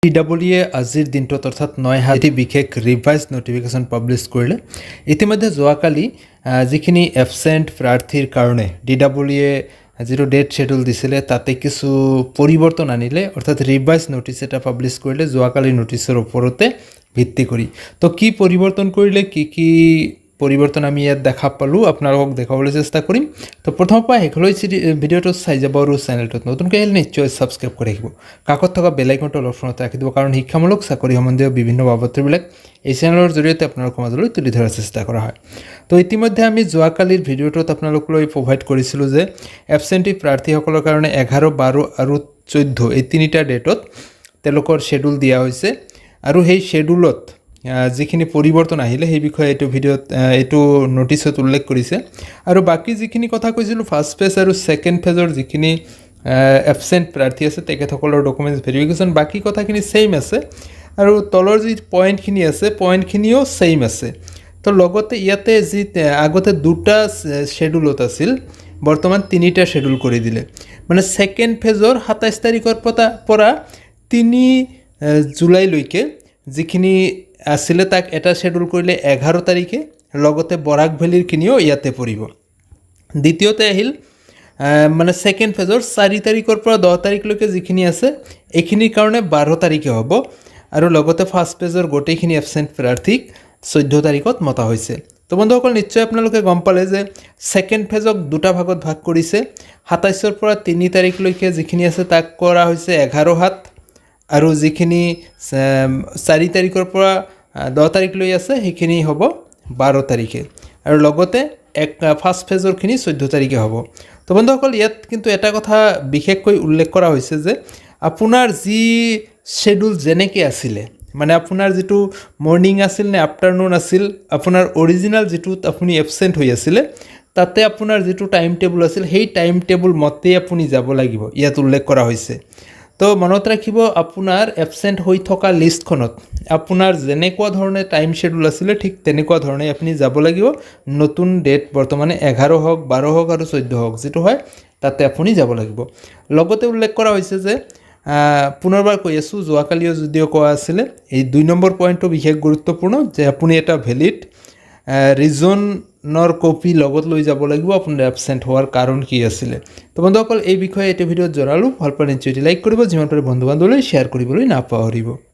TWA আজিৰ দিনটোত অৰ্থাৎ ৯ এটি বিশেষ ৰিভাইজ নটিফিকেশ্যন পাব্লিছ কৰিলে। ইতিমধ্যে যোৱাকালি যিখিনি এবচেণ্ট প্ৰাৰ্থীৰ কাৰণে DWA যিটো ডেট শ্বেডিউল দিছিলে তাতে কিছু পৰিৱৰ্তন আনিলে, অৰ্থাৎ ৰিভাইজ নটিচ এটা পাব্লিছ কৰিলে যোৱাকালি নটিচৰ ওপৰতে ভিত্তি কৰি। তো কি পৰিৱৰ্তন কৰিলে, কি পৰিৱৰ্তন আমি ইয়াত দেখা পালোঁ, আপোনালোকক দেখাবলৈ চেষ্টা কৰিম। তো প্ৰথমৰ পৰা শেষলৈ ভিডিঅ'টো চাই যাব আৰু চেনেলটোত নতুনকৈ আহিলে নিশ্চয় ছাবস্ক্ৰাইব কৰি ৰাখিব। কাষত থকা বেল আইকনটো অলপ ফোনত ৰাখি দিব, কাৰণ শিক্ষামূলক চাকৰি সম্বন্ধীয় বিভিন্ন বাবদবিলাক এই চেনেলৰ জৰিয়তে আপোনালোকৰ মাজলৈ তুলি ধৰাৰ চেষ্টা কৰা হয়। তো ইতিমধ্যে আমি যোৱাকালিৰ ভিডিঅ'টোত আপোনালোকলৈ প্ৰভাইড কৰিছিলোঁ যে এবচেণ্টি প্ৰাৰ্থীসকলৰ কাৰণে 11, 12 আৰু 14 এই তিনিটা ডেটত তেওঁলোকৰ শ্বেডিউল দিয়া হৈছে, আৰু সেই শ্বেডিউলত যিখিনি পৰিৱৰ্তন আহিলে সেই বিষয়ে এইটো ভিডিঅ'ত এইটো নটিচত উল্লেখ কৰিছে। আৰু বাকী যিখিনি কথা কৈছিলোঁ ফাৰ্ষ্ট ফেজ আৰু ছেকেণ্ড ফেজৰ যিখিনি এবচেণ্ট প্ৰাৰ্থী আছে তেখেতসকলৰ ডকুমেণ্টছ ভেৰিফিকেশ্যন বাকী কথাখিনি ছেইম আছে, আৰু তলৰ যি পইণ্টখিনি আছে পইণ্টখিনিও ছেইম আছে। তো লগতে ইয়াতে যি আগতে দুটা শ্বেডিউলত আছিল বৰ্তমান তিনিটা শ্বেডিউল কৰি দিলে, মানে ছেকেণ্ড ফেজৰ 27 তাৰিখৰ পৰা 3 জুলাইলৈকে যিখিনি আছিলে তাক এটা শ্বেডিউল কৰিলে 11 তাৰিখে, লগতে বৰাক ভেলীৰখিনিও ইয়াতে পৰিব। দ্বিতীয়তে আহিল মানে ছেকেণ্ড ফেজৰ 4 তাৰিখৰ পৰা 10 তাৰিখলৈকে যিখিনি আছে এইখিনিৰ কাৰণে 12 তাৰিখে হ'ব, আৰু লগতে ফাৰ্ষ্ট ফেজৰ গোটেইখিনি এবচেণ্ট প্ৰাৰ্থীক 14 তাৰিখত মতা হৈছে। তো বন্ধুসকল, নিশ্চয় আপোনালোকে গম পালে যে ছেকেণ্ড ফেজক দুটা ভাগত ভাগ কৰিছে। 27ৰ পৰা 3 তাৰিখলৈকে যিখিনি আছে তাক কৰা হৈছে 11/7, আৰু যিখিনি 4 তাৰিখৰ পৰা 10 তাৰিখলৈ আছে সেইখিনি হ'ব 12 তাৰিখে, আৰু লগতে ফাৰ্ষ্ট ফেজৰখিনি 14 তাৰিখে হ'ব। তো বন্ধুসকল, ইয়াত কিন্তু এটা কথা বিশেষকৈ উল্লেখ কৰা হৈছে যে আপোনাৰ যি শ্বেডিউল যেনেকৈ আছিলে, মানে আপোনাৰ যিটো মৰ্ণিং আছিল নে আফটাৰনুন আছিল, আপোনাৰ অৰিজিনেল যিটোত আপুনি এবচেণ্ট হৈ আছিলে তাতে আপোনাৰ যিটো টাইম টেবুল আছিল সেই টাইম টেবুল মতেই আপুনি যাব লাগিব, ইয়াত উল্লেখ কৰা হৈছে। তো মনত ৰাখিব, আপোনাৰ এবচেণ্ট হৈ থকা লিষ্টখনত আপোনাৰ যেনেকুৱা ধৰণে টাইম শ্বেডিউল আছিলে ঠিক তেনেকুৱা ধৰণে আপুনি যাব লাগিব। নতুন ডেট বৰ্তমানে 11 হওক, 12 হওক আৰু 14 হওক যিটো হয় তাতে আপুনি যাব লাগিব। লগতে উল্লেখ কৰা হৈছে যে পুনৰবাৰ কৈ আছোঁ, যোৱাকালিও যদিও কোৱা আছিলে, এই 2 নম্বৰ পইণ্টটো বিশেষ গুৰুত্বপূৰ্ণ যে আপুনি এটা ভেলিড ৰিজনৰ কপি লগত লৈ যাব লাগিব আপোনাৰ এবচেণ্ট হোৱাৰ কাৰণ কি আছিলে। তো বন্ধুসকল, এই বিষয়ে এইটো ভিডিঅ'ত জনালোঁ। ভাল পালে নিশ্চয় লাইক কৰিব, যিমান পাৰে বন্ধু বান্ধৱীলৈ শ্বেয়াৰ কৰিবলৈ নাপাহৰিব।